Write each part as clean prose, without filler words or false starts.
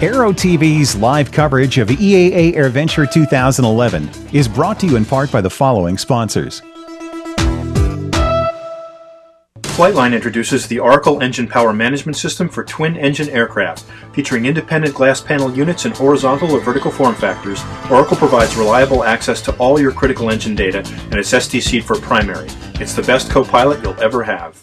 Aero TV's live coverage of EAA AirVenture 2011 is brought to you in part by the following sponsors. Flightline introduces the Oracle Engine Power Management System for twin-engine aircraft. Featuring independent glass panel units in horizontal or vertical form factors, Oracle provides reliable access to all your critical engine data and its STC for primary. It's the best co-pilot you'll ever have.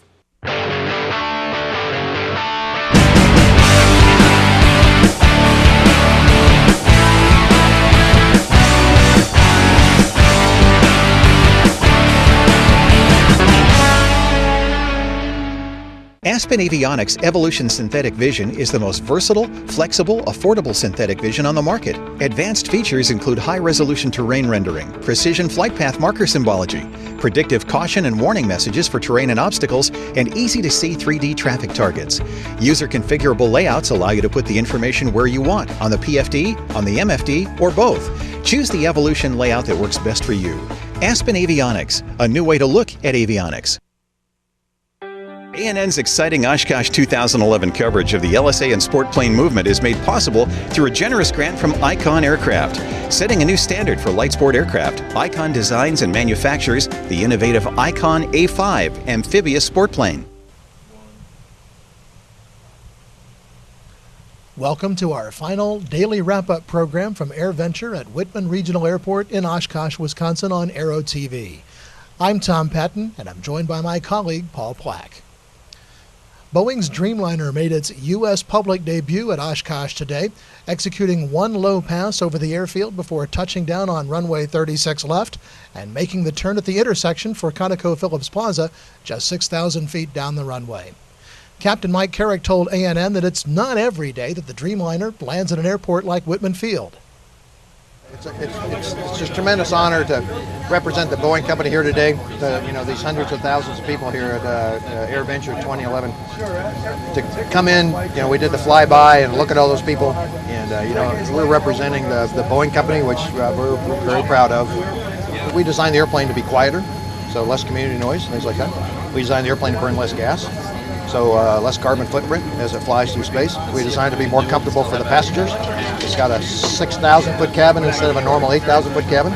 Aspen Avionics Evolution Synthetic Vision is the most versatile, flexible, affordable synthetic vision on the market. Advanced features include high-resolution terrain rendering, precision flight path marker symbology, predictive caution and warning messages for terrain and obstacles, and easy-to-see 3D traffic targets. User-configurable layouts allow you to put the information where you want, on the PFD, on the MFD, or both. Choose the Evolution layout that works best for you. Aspen Avionics, a new way to look at avionics. ANN's exciting Oshkosh 2011 coverage of the LSA and sport plane movement is made possible through a generous grant from Icon Aircraft. Setting a new standard for light sport aircraft, Icon designs and manufactures the innovative Icon A5 amphibious sport plane. Welcome to our final daily wrap-up program from AirVenture at Whitman Regional Airport in Oshkosh, Wisconsin on Aero TV. I'm Tom Patton, and I'm joined by my colleague, Paul Plack. Boeing's Dreamliner made its U.S. public debut at Oshkosh today, executing one low pass over the airfield before touching down on runway 36 left and making the turn at the intersection for ConocoPhillips Plaza, just 6,000 feet down the runway. Captain Mike Carrick told ANN that it's not every day that the Dreamliner lands at an airport like Whitman Field. It's just a tremendous honor to represent the Boeing company here today. These hundreds of thousands of people here at AirVenture 2011. To come in, we did the flyby and look at all those people, and we're representing the Boeing company, which we're very proud of. We designed the airplane to be quieter, so less community noise, things like that. We designed the airplane to burn less gas, so less carbon footprint as it flies through space. We designed it to be more comfortable for the passengers. It's got a 6,000-foot cabin instead of a normal 8,000-foot cabin.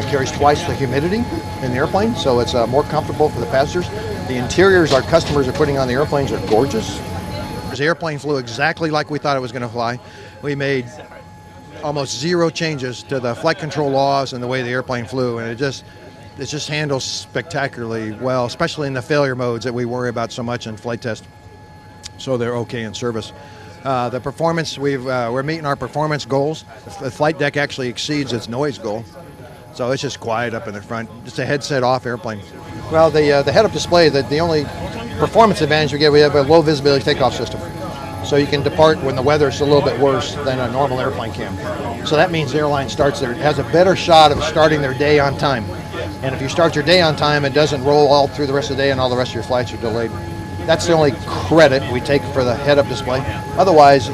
Carries twice the humidity in the airplane, so it's more comfortable for the passengers. The interiors our customers are putting on the airplanes are gorgeous. The airplane flew exactly like we thought it was going to fly. We made almost zero changes to the flight control laws and the way the airplane flew, and it just handles spectacularly well, especially in the failure modes that we worry about so much in flight test. So they're okay in service. The performance, we're meeting our performance goals. The flight deck actually exceeds its noise goal. So it's just quiet up in the front, just a headset off airplane. Well, the head-up display, the only performance advantage we have a low visibility takeoff system. So you can depart when the weather's a little bit worse than a normal airplane can. So that means the airline has a better shot of starting their day on time. And if you start your day on time, it doesn't roll all through the rest of the day and all the rest of your flights are delayed. That's the only credit we take for the head-up display. Otherwise,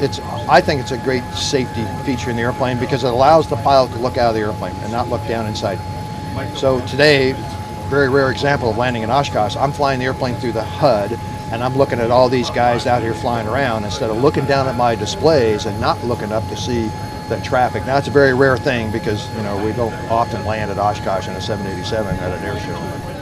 I think it's a great safety feature in the airplane because it allows the pilot to look out of the airplane and not look down inside. So today, very rare example of landing in Oshkosh, I'm flying the airplane through the HUD and I'm looking at all these guys out here flying around instead of looking down at my displays and not looking up to see the traffic. Now, it's a very rare thing because, we don't often land at Oshkosh in a 787 at an air show.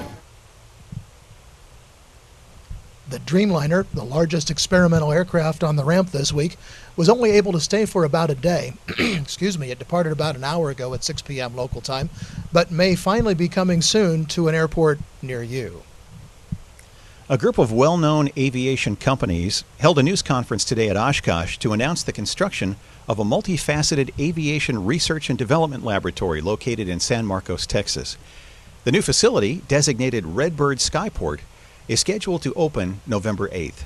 The Dreamliner, the largest experimental aircraft on the ramp this week, was only able to stay for about a day. Excuse me, it departed about an hour ago at 6 p.m. local time, but may finally be coming soon to an airport near you. A group of well-known aviation companies held a news conference today at Oshkosh to announce the construction of a multifaceted aviation research and development laboratory located in San Marcos, Texas. The new facility, designated Redbird Skyport, is scheduled to open November 8th.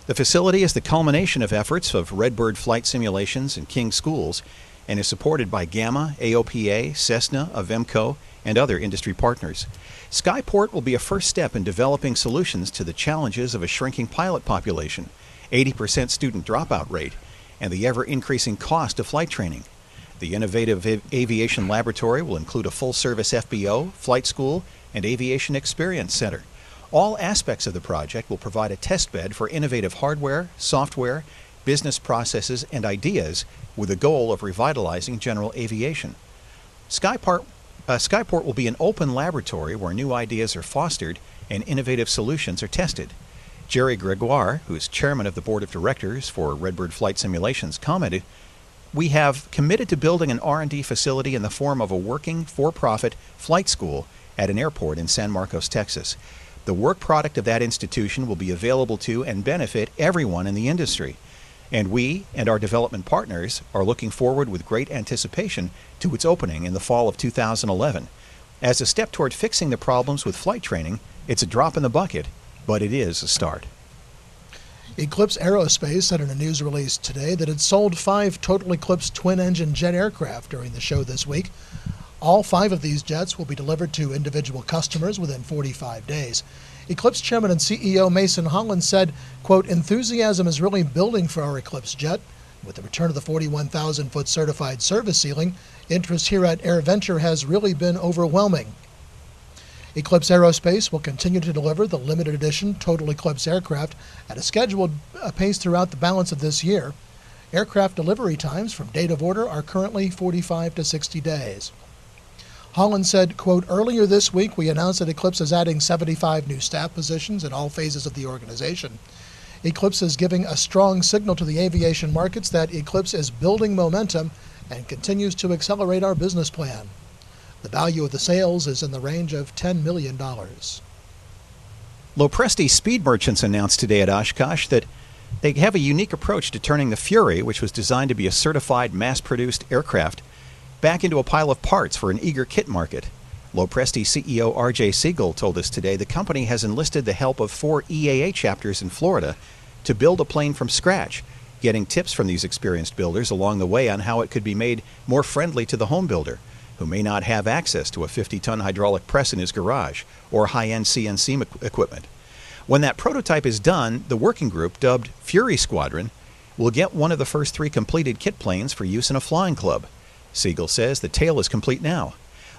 The facility is the culmination of efforts of Redbird flight simulations and King schools and is supported by Gamma, AOPA, Cessna, Avemco, and other industry partners. Skyport will be a first step in developing solutions to the challenges of a shrinking pilot population, 80% student dropout rate, and the ever-increasing cost of flight training. The innovative aviation laboratory will include a full-service FBO, flight school, and aviation experience center. All aspects of the project will provide a test bed for innovative hardware, software, business processes, and ideas with the goal of revitalizing general aviation. Skyport will be an open laboratory where new ideas are fostered and innovative solutions are tested. Jerry Gregoire, who is chairman of the board of directors for Redbird Flight Simulations, commented, "We have committed to building an R&D facility in the form of a working, for-profit flight school at an airport in San Marcos, Texas. The work product of that institution will be available to and benefit everyone in the industry. And we and our development partners are looking forward with great anticipation to its opening in the fall of 2011. As a step toward fixing the problems with flight training, it's a drop in the bucket, but it is a start." Eclipse Aerospace said in a news release today that it sold 5 Total Eclipse twin-engine jet aircraft during the show this week. All 5 of these jets will be delivered to individual customers within 45 days. Eclipse Chairman and CEO Mason Holland said, quote, "Enthusiasm is really building for our Eclipse jet. With the return of the 41,000-foot certified service ceiling, interest here at AirVenture has really been overwhelming." Eclipse Aerospace will continue to deliver the limited edition Total Eclipse aircraft at a scheduled pace throughout the balance of this year. Aircraft delivery times from date of order are currently 45 to 60 days. Holland said, quote, "Earlier this week we announced that Eclipse is adding 75 new staff positions in all phases of the organization. Eclipse is giving a strong signal to the aviation markets that Eclipse is building momentum and continues to accelerate our business plan. The value of the sales is in the range of $10 million. Lopresti Speed Merchants announced today at Oshkosh that they have a unique approach to turning the Fury, which was designed to be a certified, mass-produced aircraft, back into a pile of parts for an eager kit market. Lopresti CEO R.J. Siegel told us today the company has enlisted the help of 4 EAA chapters in Florida to build a plane from scratch, getting tips from these experienced builders along the way on how it could be made more friendly to the home builder, who may not have access to a 50-ton hydraulic press in his garage or high-end CNC equipment. When that prototype is done, the working group, dubbed Fury Squadron, will get one of the first 3 completed kit planes for use in a flying club. Siegel says the tail is complete now.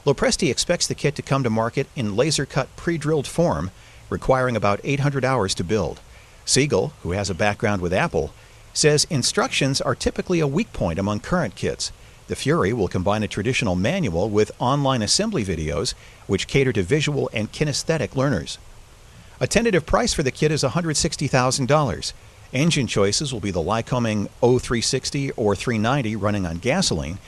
Lopresti expects the kit to come to market in laser-cut pre-drilled form, requiring about 800 hours to build. Siegel, who has a background with Apple, says instructions are typically a weak point among current kits. The Fury will combine a traditional manual with online assembly videos, which cater to visual and kinesthetic learners. A tentative price for the kit is $160,000. Engine choices will be the Lycoming O360 or 390 running on gasoline,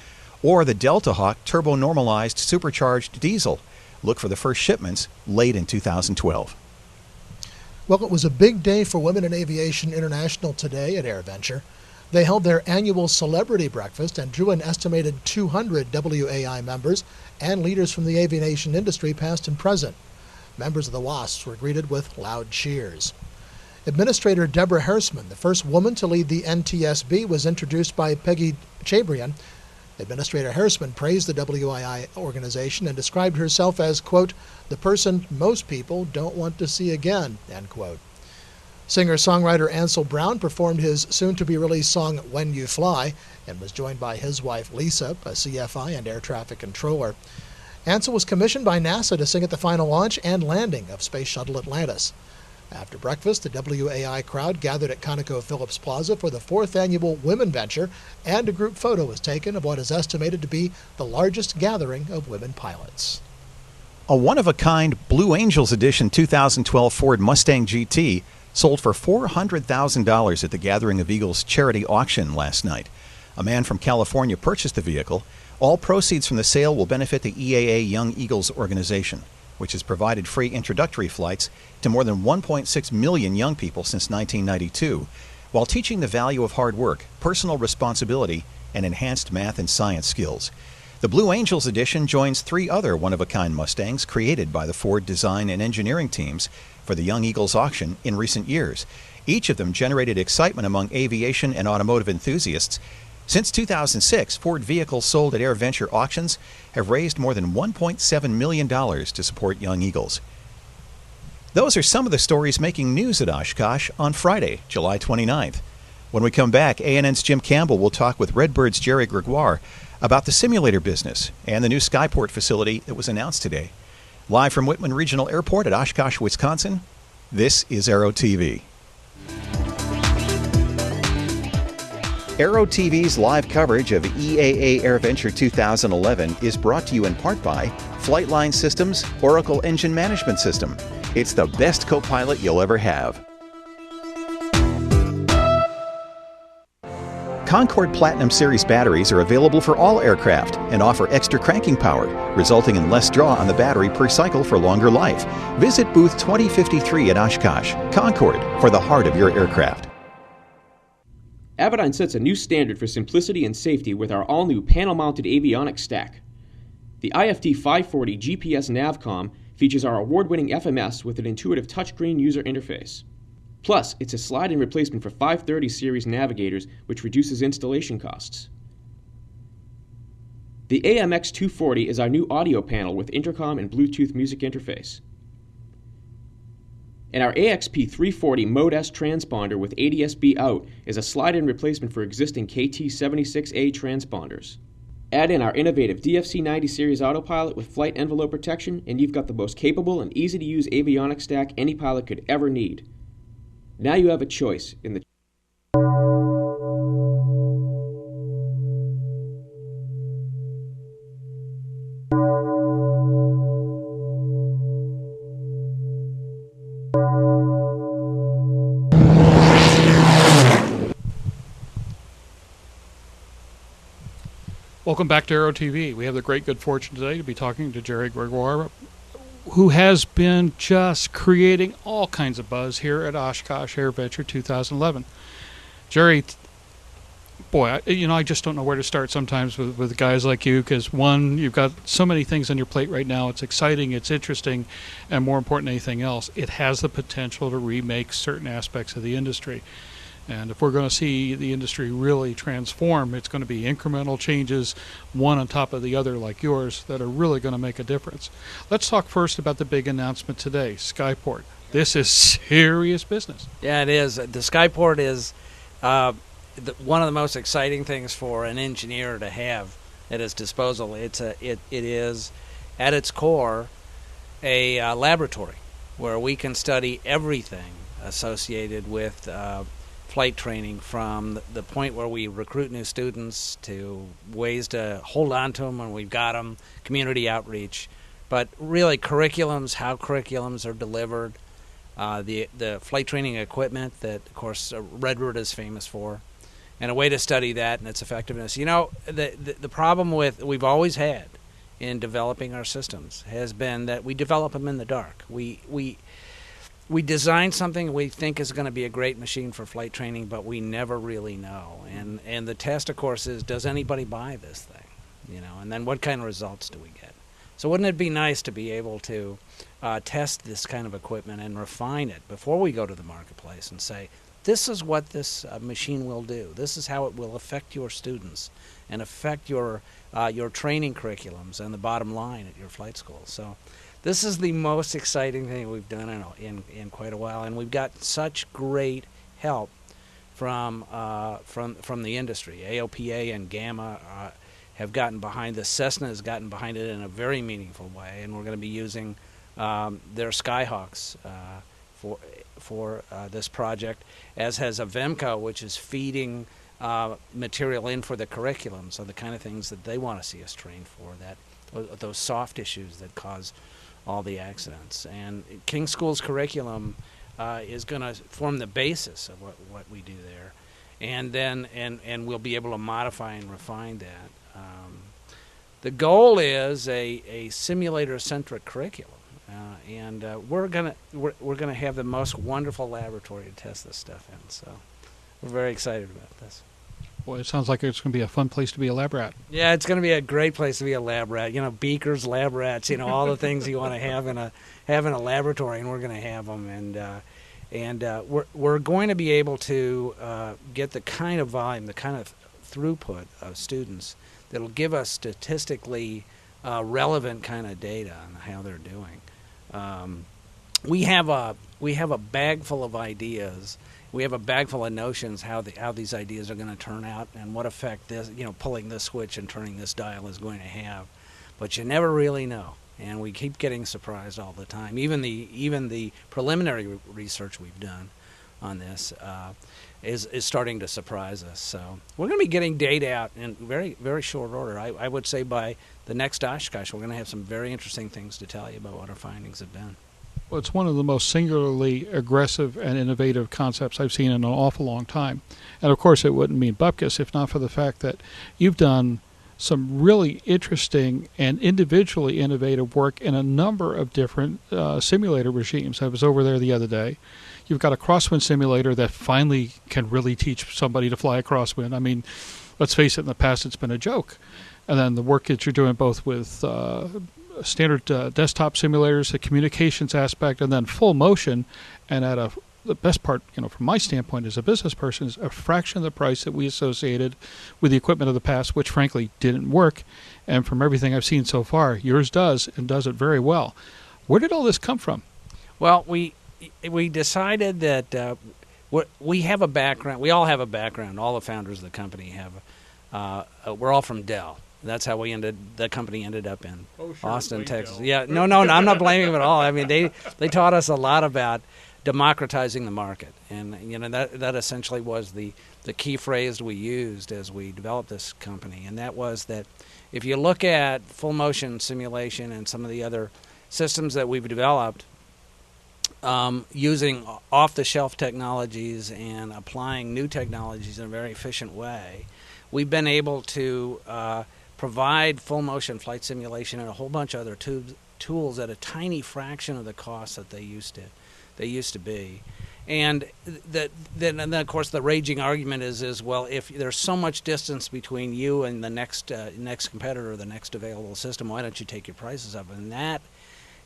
or the Delta Hawk turbo-normalized supercharged diesel. Look for the first shipments late in 2012. Well, it was a big day for Women in Aviation International today at AirVenture. They held their annual celebrity breakfast and drew an estimated 200 WAI members and leaders from the aviation industry past and present. Members of the WASPs were greeted with loud cheers. Administrator Deborah Hersman, the first woman to lead the NTSB, was introduced by Peggy Chabrian. Administrator Hersman praised the WAI organization and described herself as, quote, "the person most people don't want to see again," end quote. Singer-songwriter Ansel Brown performed his soon-to-be-released song When You Fly and was joined by his wife Lisa, a CFI and air traffic controller. Ansel was commissioned by NASA to sing at the final launch and landing of Space Shuttle Atlantis. After breakfast, the WAI crowd gathered at ConocoPhillips Plaza for the 4th annual Women Venture, and a group photo was taken of what is estimated to be the largest gathering of women pilots. A one-of-a-kind Blue Angels Edition 2012 Ford Mustang GT sold for $400,000 at the Gathering of Eagles charity auction last night. A man from California purchased the vehicle. All proceeds from the sale will benefit the EAA Young Eagles organization, which has provided free introductory flights to more than 1.6 million young people since 1992, while teaching the value of hard work, personal responsibility, and enhanced math and science skills. The Blue Angels Edition joins 3 other one-of-a-kind Mustangs created by the Ford design and engineering teams for the Young Eagles auction in recent years. Each of them generated excitement among aviation and automotive enthusiasts. Since 2006, Ford vehicles sold at AirVenture auctions have raised more than $1.7 million to support Young Eagles. Those are some of the stories making news at Oshkosh on Friday, July 29th. When we come back, ANN's Jim Campbell will talk with Redbird's Jerry Gregoire about the simulator business and the new Skyport facility that was announced today. Live from Whitman Regional Airport at Oshkosh, Wisconsin, this is Aero TV. Aero TV's live coverage of EAA AirVenture 2011 is brought to you in part by Flightline Systems Oracle Engine Management System. It's the best co-pilot you'll ever have. Concorde Platinum Series batteries are available for all aircraft and offer extra cranking power, resulting in less draw on the battery per cycle for longer life. Visit booth 2053 at Oshkosh. Concorde, for the heart of your aircraft. Avidyne sets a new standard for simplicity and safety with our all-new panel-mounted avionics stack. The IFT 540 GPS Navcom features our award-winning FMS with an intuitive touchscreen user interface. Plus, it's a slide-in replacement for 530 series navigators, which reduces installation costs. The AMX 240 is our new audio panel with intercom and Bluetooth music interface. And our AXP 340 Mode S transponder with ADS-B out is a slide-in replacement for existing KT76A transponders. Add in our innovative DFC 90 series autopilot with flight envelope protection, and you've got the most capable and easy-to-use avionics stack any pilot could ever need. Now you have a choice in the Welcome back to Aero TV. We have the great good fortune today to be talking to Jerry Gregoire, who has been just creating all kinds of buzz here at Oshkosh AirVenture 2011. Jerry, boy, I just don't know where to start sometimes with guys like you, because one, you've got so many things on your plate right now. It's exciting, it's interesting, and more important than anything else, it has the potential to remake certain aspects of the industry. And if we're going to see the industry really transform, it's going to be incremental changes, one on top of the other like yours, that are really going to make a difference. Let's talk first about the big announcement today, Skyport. This is serious business. Yeah, it is. The Skyport is one of the most exciting things for an engineer to have at his disposal. It is, at its core, a laboratory where we can study everything associated with flight training, from the point where we recruit new students to ways to hold on to them when we've got them, community outreach, but really curriculums, how curriculums are delivered, the flight training equipment that, of course, Redbird is famous for, and a way to study that and its effectiveness. The problem we've always had in developing our systems has been that we develop them in the dark. We design something we think is going to be a great machine for flight training, but we never really know. And the test, of course, is, does anybody buy this thing? And then what kind of results do we get? So wouldn't it be nice to be able to test this kind of equipment and refine it before we go to the marketplace and say, this is what this machine will do. This is how it will affect your students and affect your training curriculums and the bottom line at your flight school. So this is the most exciting thing we've done in quite a while, and we've got such great help from the industry. AOPA and Gamma have gotten behind this. Cessna has gotten behind it in a very meaningful way, and we're going to be using their Skyhawks for this project, as has Avemco, which is feeding material in for the curriculum, so the kind of things that they want to see us train for, those soft issues that cause all the accidents. And King School's curriculum is going to form the basis of what we do there, and then and we'll be able to modify and refine that. The goal is a simulator-centric curriculum, and we're gonna have the most wonderful laboratory to test this stuff in. So we're very excited about this. Boy, it sounds like it's going to be a fun place to be a lab rat. Yeah, it's going to be a great place to be a lab rat. Beakers, lab rats, all the things you want to have in a laboratory, and we're going to have them. And we're going to be able to get the kind of volume, the kind of throughput of students that'll give us statistically relevant kind of data on how they're doing. We have a bag full of ideas. We have a bag full of notions how these ideas are going to turn out and what effect this, pulling this switch and turning this dial is going to have. But you never really know, and we keep getting surprised all the time. Even the preliminary research we've done on this is starting to surprise us. So we're going to be getting data out in very, very short order. I would say by the next Oshkosh, we're going to have some very interesting things to tell you about what our findings have been. Well, it's one of the most singularly aggressive and innovative concepts I've seen in an awful long time. And of course, it wouldn't mean Bupkis if not for the fact that you've done some really interesting and individually innovative work in a number of different simulator regimes. I was over there the other day. You've got a crosswind simulator that finally can really teach somebody to fly a crosswind. I mean, let's face it, in the past it's been a joke. And then the work that you're doing both with standard desktop simulators, the communications aspect, and then full motion, and at the best part, from my standpoint as a business person, is a fraction of the price that we associated with the equipment of the past, which frankly didn't work. And from everything I've seen so far, yours does, and does it very well. Where did all this come from? Well, we decided that we have a background. We all have a background. All the founders of the company have. We're all from Dell. That's how the company ended up in Austin, Texas. Dell. Yeah, no, I'm not blaming them at all. I mean, they taught us a lot about democratizing the market, and that essentially was the key phrase we used as we developed this company, and that was that if you look at full motion simulation and some of the other systems that we've developed, using off-the-shelf technologies and applying new technologies in a very efficient way, we've been able to provide full motion flight simulation and a whole bunch of other tools at a tiny fraction of the cost that they used to be. And then of course the raging argument is well, if there's so much distance between you and the next competitor or the next available system, why don't you take your prices up? And that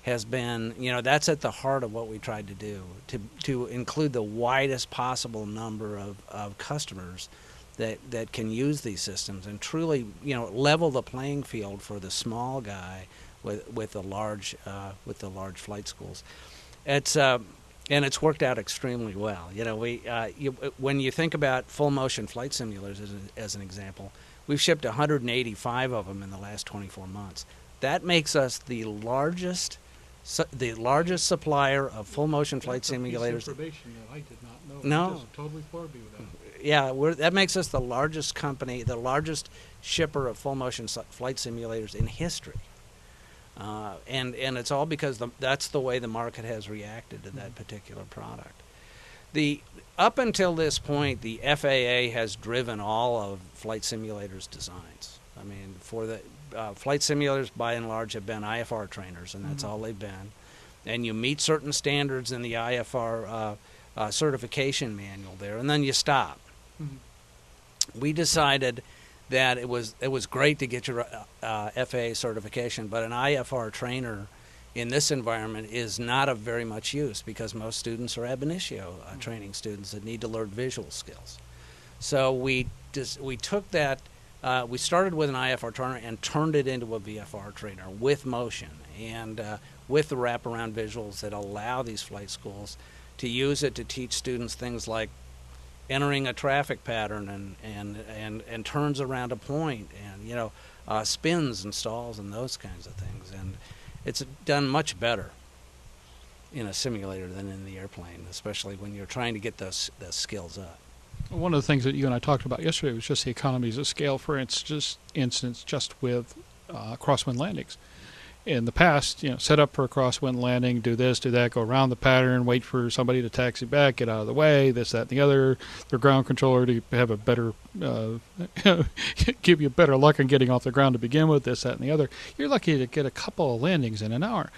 has been, that's at the heart of what we tried to do, to include the widest possible number of customers that can use these systems and truly, level the playing field for the small guy with the large flight schools. And it's worked out extremely well. When you think about full motion flight simulators as an example, we've shipped 185 of them in the last 24 months. That makes us the largest supplier of full motion flight simulators. That's information that I did not know. No, just totally floored me with that. Yeah, that makes us the largest company, the largest shipper of full motion flight simulators in history. And it's all because that's the way the market has reacted to that particular product. Up until this point, the FAA has driven all of flight simulators' designs. I mean, for the flight simulators, by and large, have been IFR trainers, and that's all they've been. And you meet certain standards in the IFR certification manual there, and then you stop. Mm-hmm. We decided that it was great to get your FAA certification, but an IFR trainer in this environment is not of very much use because most students are ab initio training students that need to learn visual skills. So we took that, we started with an IFR trainer and turned it into a VFR trainer with motion and with the wraparound visuals that allow these flight schools to use it to teach students things like entering a traffic pattern and turns around a point and spins and stalls and those kinds of things. And it's done much better in a simulator than in the airplane, especially when you're trying to get those skills up. One of the things that you and I talked about yesterday was just the economies of scale, for instance, just with crosswind landings. In the past, set up for a crosswind landing, do this, do that, go around the pattern, wait for somebody to taxi back, get out of the way, this, that, and the other. Their ground controller to have a better, give you better luck in getting off the ground to begin with, this, that, and the other. You're lucky to get a couple of landings in an hour.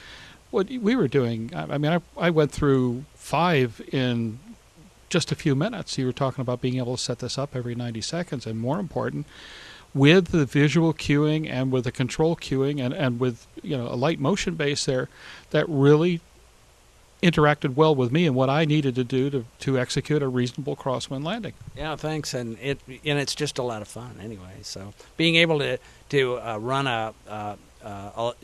What we were doing, I went through 5 in just a few minutes. You were talking about being able to set this up every 90 seconds, and more important, with the visual cueing and with the control cueing and with a light motion base there, that really interacted well with me and what I needed to do to execute a reasonable crosswind landing. Yeah, thanks, and it's just a lot of fun anyway. So being able to run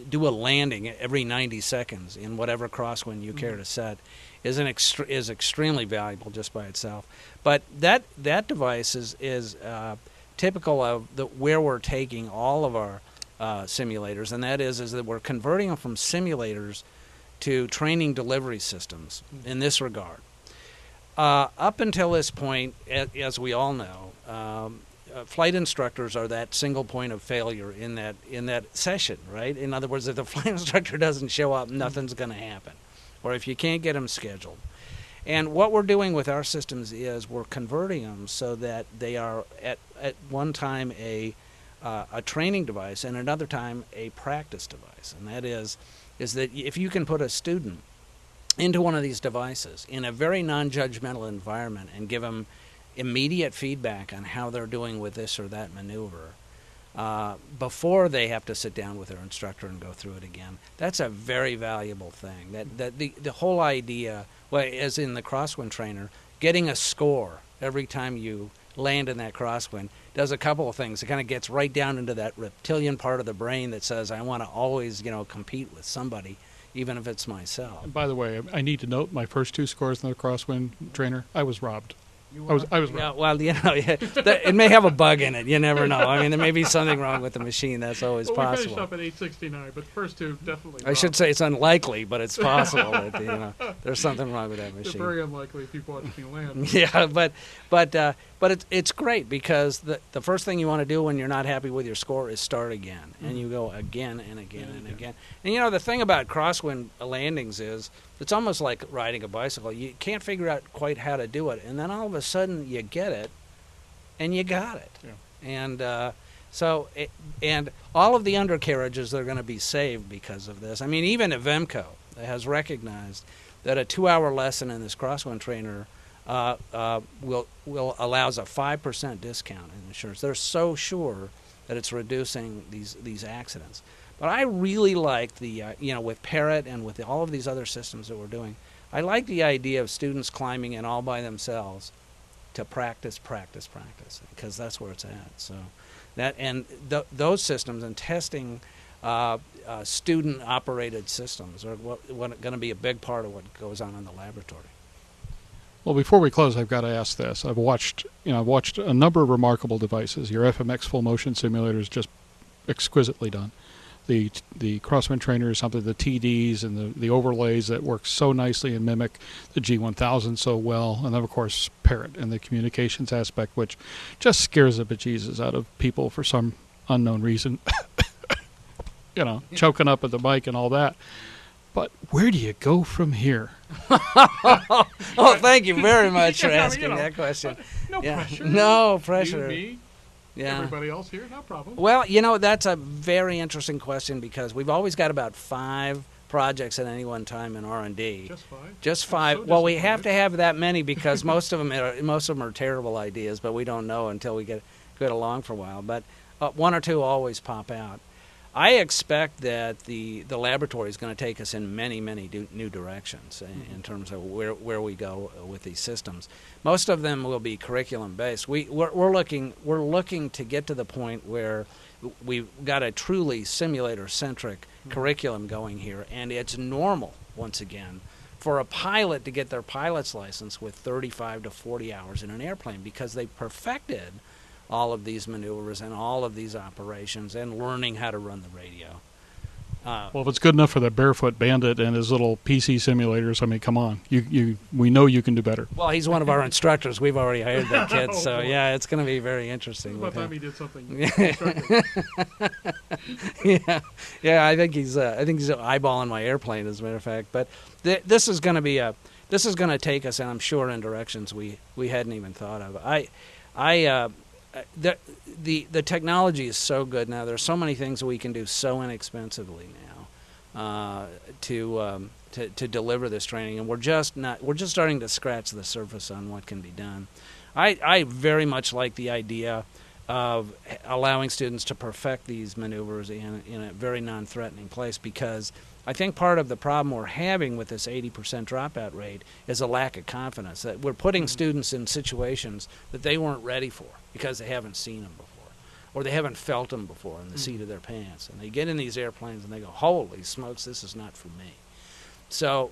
do a landing every 90 seconds in whatever crosswind you care to set is extremely valuable just by itself. But that device is typical of where we're taking all of our simulators, and that is that we're converting them from simulators to training delivery systems in this regard. Up until this point, as we all know, flight instructors are that single point of failure in that session, right? In other words, if the flight instructor doesn't show up, nothing's going to happen, or if you can't get them scheduled. And what we're doing with our systems is we're converting them so that they are at one time a training device and another time a practice device. And that is that if you can put a student into one of these devices in a very non-judgmental environment and give them immediate feedback on how they're doing with this or that maneuver before they have to sit down with their instructor and go through it again, that's a very valuable thing. That the whole idea, well, as in the crosswind trainer, getting a score every time you land in that crosswind does a couple of things. It kind of gets right down into that reptilian part of the brain that says, I want to always, compete with somebody, even if it's myself. And by the way, I need to note my first 2 scores in the crosswind trainer, I was robbed. I was robbed. Yeah, well, it may have a bug in it. You never know. I mean, there may be something wrong with the machine. That's always possible. We finished up at 869, but the first 2 definitely. I should say it's unlikely, but it's possible that there's something wrong with that machine. It's very unlikely if you watch me land. Yeah, but it's great because the first thing you want to do when you're not happy with your score is start again, and you go again and again and again. And the thing about crosswind landings is it's almost like riding a bicycle. You can't figure out quite how to do it, and then all of a sudden you get it, and you got it. Yeah. And all of the undercarriages are going to be saved because of this. I mean, even Avemco has recognized that a 2-hour lesson in this crosswind trainer allows a 5% discount in insurance. They're so sure that it's reducing these accidents. But I really like the with Parrot and with all of these other systems that we're doing, I like the idea of students climbing in all by themselves to practice, because that's where it's at. So that those systems and testing student-operated systems are going to be a big part of what goes on in the laboratory. Well, before we close, I've got to ask this. I've watched a number of remarkable devices. Your FMX full motion simulator is just exquisitely done. The crosswind trainer is something, the TDs and the overlays that work so nicely and mimic the G1000 so well. And then, of course, Parrot and the communications aspect, which just scares the bejesus out of people for some unknown reason. Choking up at the mic and all that. But where do you go from here? Oh, thank you very much for asking that question. No pressure. No pressure. You, me, everybody else here, no problem. Well, that's a very interesting question because we've always got about 5 projects at any one time in R&D. Just 5. So well, we have to have that many because most of them are terrible ideas, but we don't know until we get along for a while. But 1 or 2 always pop out. I expect that the laboratory is going to take us in many, many new directions in terms of where we go with these systems. Most of them will be curriculum based. We're looking to get to the point where we've got a truly simulator centric curriculum going here, and it's normal once again for a pilot to get their pilot's license with 35 to 40 hours in an airplane because they perfected all of these maneuvers and all of these operations and learning how to run the radio. Well, if it's good enough for the Barefoot Bandit and his little PC simulators, I mean, come on. We know you can do better. Well, he's one of our instructors. We've already hired that kid, so yeah, it's going to be very interesting. About time he did something. Yeah. I think he's eyeballing my airplane, as a matter of fact. But this is going to take us, I'm sure, in directions we hadn't even thought of. The technology is so good now. There's so many things we can do so inexpensively now to deliver this training, and we're just starting to scratch the surface on what can be done. I very much like the idea of allowing students to perfect these maneuvers in a very non-threatening place because I think part of the problem we're having with this 80% dropout rate is a lack of confidence, that we're putting students in situations that they weren't ready for because they haven't seen them before or they haven't felt them before in the seat of their pants. And they get in these airplanes and they go, holy smokes, this is not for me. So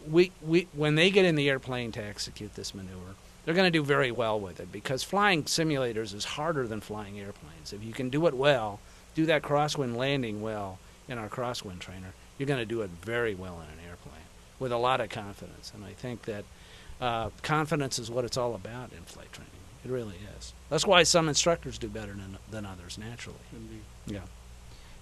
when they get in the airplane to execute this maneuver, they're going to do very well with it because flying simulators is harder than flying airplanes. If you can do it well, do that crosswind landing well in our crosswind trainer, you're going to do it very well in an airplane. with a lot of confidence. And I think that confidence is what it's all about in flight training. It really is. That's why some instructors do better than others naturally. Indeed. Yeah.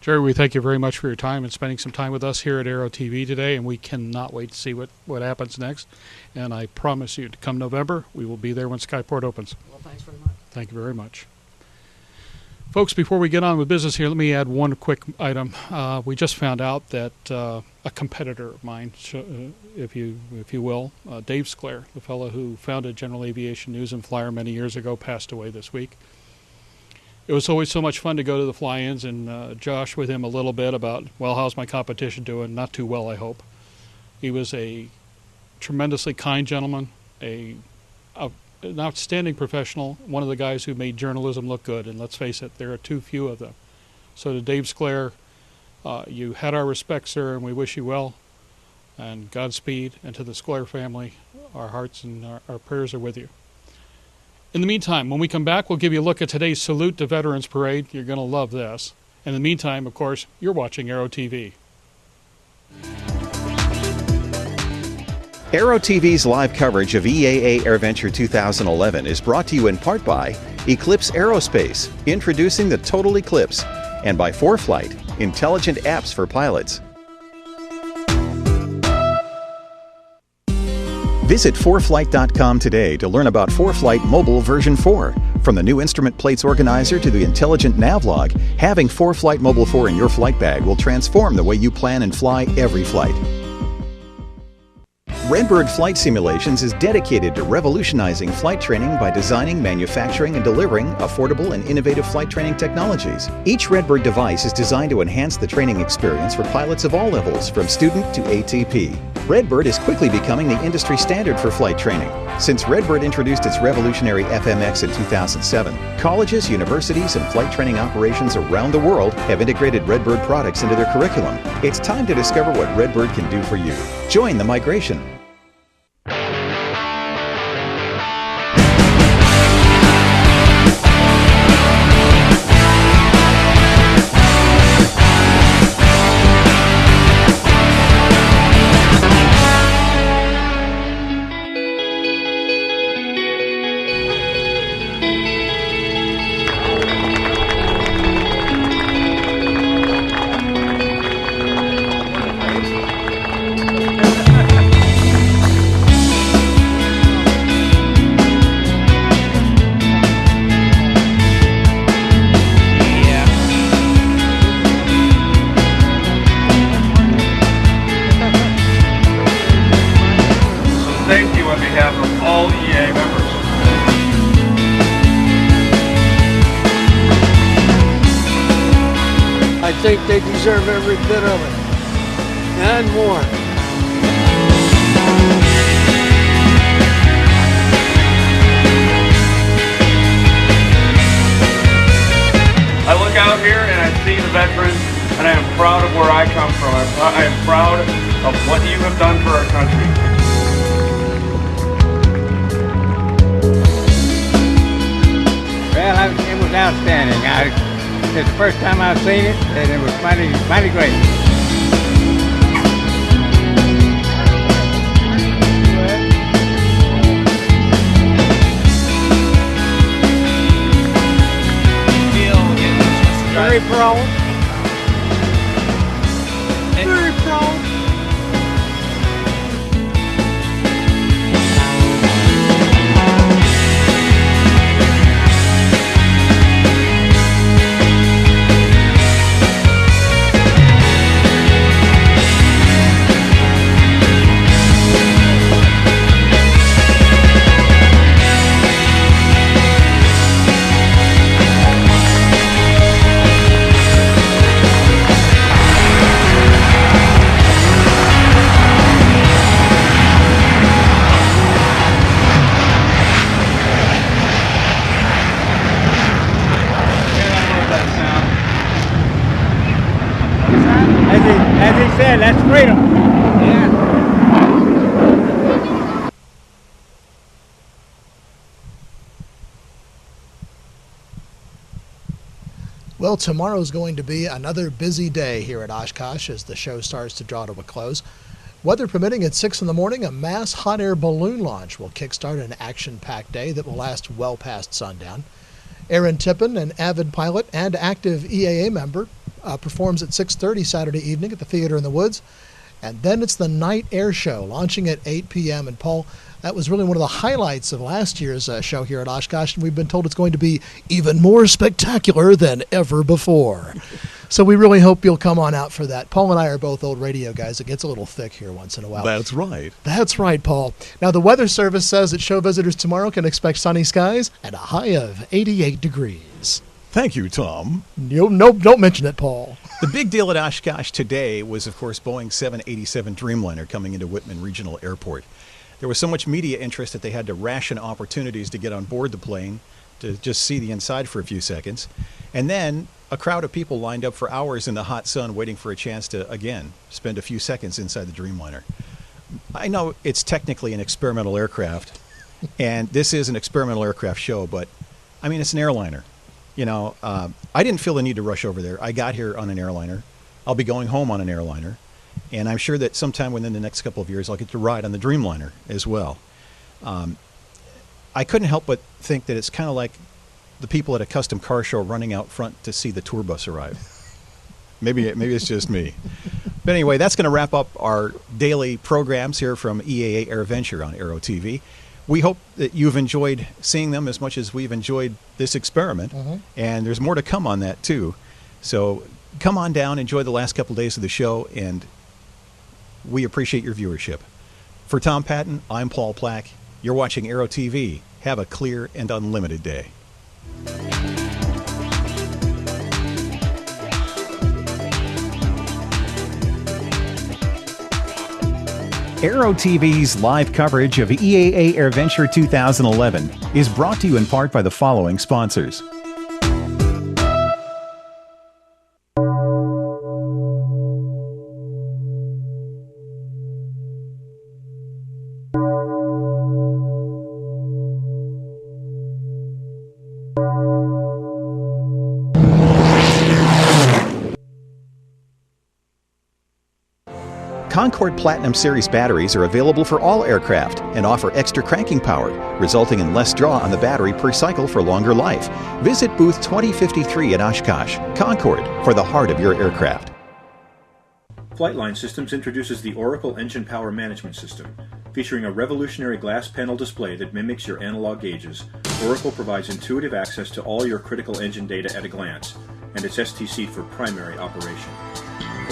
Jerry, we thank you very much for your time and spending some time with us here at Aero TV today, and we cannot wait to see what happens next. And I promise you, to come November, we will be there when Skyport opens. Well, thanks very much. Thank you very much. Folks, before we get on with business here, let me add one quick item. We just found out that a competitor of mine, if you will, Dave Sclair, the fellow who founded General Aviation News and Flyer many years ago, passed away this week. It was always so much fun to go to the fly-ins and josh with him a little bit about, well, how's my competition doing? Not too well, I hope. He was a tremendously kind gentleman, an outstanding professional, one of the guys who made journalism look good, and let's face it, there are too few of them. So to Dave Sclair, you had our respect, sir, and we wish you well, and Godspeed. And to the Sclair family, our hearts and our prayers are with you. In the meantime, when we come back, we'll give you a look at today's Salute to Veterans Parade. You're going to love this. In the meantime, of course, you're watching Aero TV. Aero TV's live coverage of EAA AirVenture 2011 is brought to you in part by Eclipse Aerospace, introducing the Total Eclipse, and by ForeFlight, intelligent apps for pilots. Visit ForeFlight.com today to learn about ForeFlight Mobile version 4. From the new instrument plates organizer to the intelligent navlog, having ForeFlight Mobile 4 in your flight bag will transform the way you plan and fly every flight. Redbird Flight Simulations is dedicated to revolutionizing flight training by designing, manufacturing, and delivering affordable and innovative flight training technologies. Each Redbird device is designed to enhance the training experience for pilots of all levels, from student to ATP. Redbird is quickly becoming the industry standard for flight training. Since Redbird introduced its revolutionary FMX in 2007, colleges, universities, and flight training operations around the world have integrated Redbird products into their curriculum. It's time to discover what Redbird can do for you. Join the migration. I think they deserve every bit of it, and more. I look out here and I see the veterans, and I am proud of where I come from. I am proud of what you have done for our country. Well, it was outstanding. It's the first time I've seen it, and it was mighty great. Very proud. Very proud. As he said, that's freedom. Yeah. Well, tomorrow's going to be another busy day here at Oshkosh as the show starts to draw to a close. Weather permitting, at 6 in the morning, a mass hot air balloon launch will kickstart an action-packed day that will last well past sundown. Aaron Tippin, an avid pilot and active EAA member, performs at 6:30 Saturday evening at the Theater in the Woods. And then it's the night air show, launching at 8 p.m. And Paul, that was really one of the highlights of last year's show here at Oshkosh, and we've been told it's going to be even more spectacular than ever before. So we really hope you'll come on out for that. Paul and I are both old radio guys. It gets a little thick here once in a while. That's right. That's right, Paul. Now, the Weather Service says that show visitors tomorrow can expect sunny skies and a high of 88 degrees. Thank you, Tom. Nope, don't mention it, Paul. The big deal at Oshkosh today was, of course, Boeing 787 Dreamliner coming into Whitman Regional Airport. There was so much media interest that they had to ration opportunities to get on board the plane to just see the inside for a few seconds. And then a crowd of people lined up for hours in the hot sun waiting for a chance to, again, spend a few seconds inside the Dreamliner. I know it's technically an experimental aircraft, and this is an experimental aircraft show, but, I mean, it's an airliner. You know, I didn't feel the need to rush over there. I got here on an airliner. I'll be going home on an airliner. And I'm sure that sometime within the next couple of years, I'll get to ride on the Dreamliner as well. I couldn't help but think that it's kind of like the people at a custom car show running out front to see the tour bus arrive. Maybe it's just me. But anyway, that's going to wrap up our daily programs here from EAA AirVenture on Aero TV. We hope that you've enjoyed seeing them as much as we've enjoyed this experiment. And there's more to come on that, too. So come on down, enjoy the last couple of days of the show, and we appreciate your viewership. For Tom Patton, I'm Paul Plack. You're watching Aero TV. Have a clear and unlimited day. Aero TV's live coverage of EAA AirVenture 2011 is brought to you in part by the following sponsors. Concorde Platinum Series batteries are available for all aircraft and offer extra cranking power, resulting in less draw on the battery per cycle for longer life. Visit booth 2053 at Oshkosh. Concorde, for the heart of your aircraft. Flightline Systems introduces the Oracle Engine Power Management System. Featuring a revolutionary glass panel display that mimics your analog gauges, Oracle provides intuitive access to all your critical engine data at a glance, and it's STC for primary operation.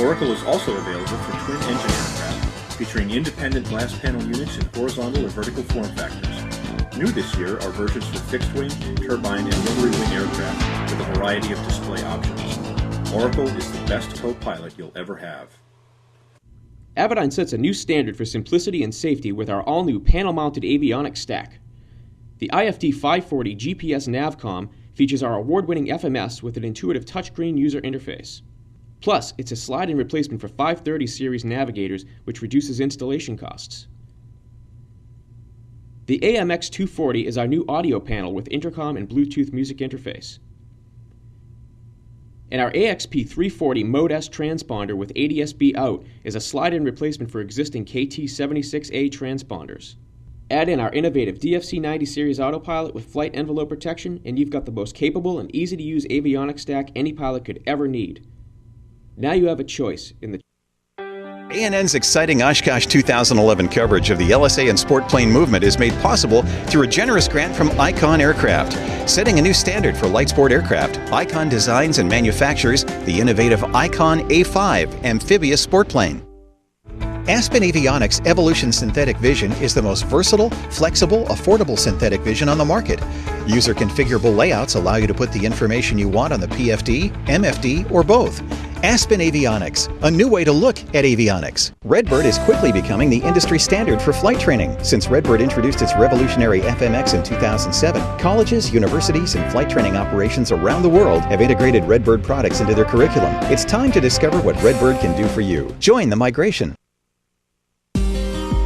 Oracle is also available for twin-engine aircraft, featuring independent glass panel units in horizontal or vertical form factors. New this year are versions for fixed-wing, turbine, and rotary-wing aircraft with a variety of display options. Oracle is the best co-pilot you'll ever have. Avidyne sets a new standard for simplicity and safety with our all-new panel-mounted avionics stack. The IFD 540 GPS Navcom features our award-winning FMS with an intuitive touchscreen user interface. Plus, it's a slide-in replacement for 530 series navigators, which reduces installation costs. The AMX 240 is our new audio panel with intercom and Bluetooth music interface. And our AXP 340 Mode S transponder with ADS-B out is a slide-in replacement for existing KT76A transponders. Add in our innovative DFC 90 series autopilot with flight envelope protection, and you've got the most capable and easy-to-use avionics stack any pilot could ever need. Now you have a choice in the ANN's exciting Oshkosh 2011 coverage of the LSA and sport plane movement is made possible through a generous grant from Icon Aircraft. Setting a new standard for light sport aircraft, Icon designs and manufactures the innovative Icon A5 amphibious sport plane. Aspen Avionics Evolution Synthetic Vision is the most versatile, flexible, affordable synthetic vision on the market. User configurable layouts allow you to put the information you want on the PFD, MFD, or both. Aspen Avionics, a new way to look at avionics. Redbird is quickly becoming the industry standard for flight training. Since Redbird introduced its revolutionary FMX in 2007, colleges, universities, and flight training operations around the world have integrated Redbird products into their curriculum. It's time to discover what Redbird can do for you. Join the migration.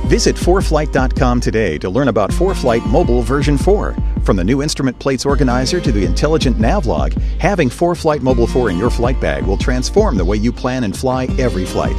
Visit 4flight.com today to learn about 4Flight Mobile version 4. From the new instrument plates organizer to the intelligent navlog, having 4Flight Mobile 4 in your flight bag will transform the way you plan and fly every flight.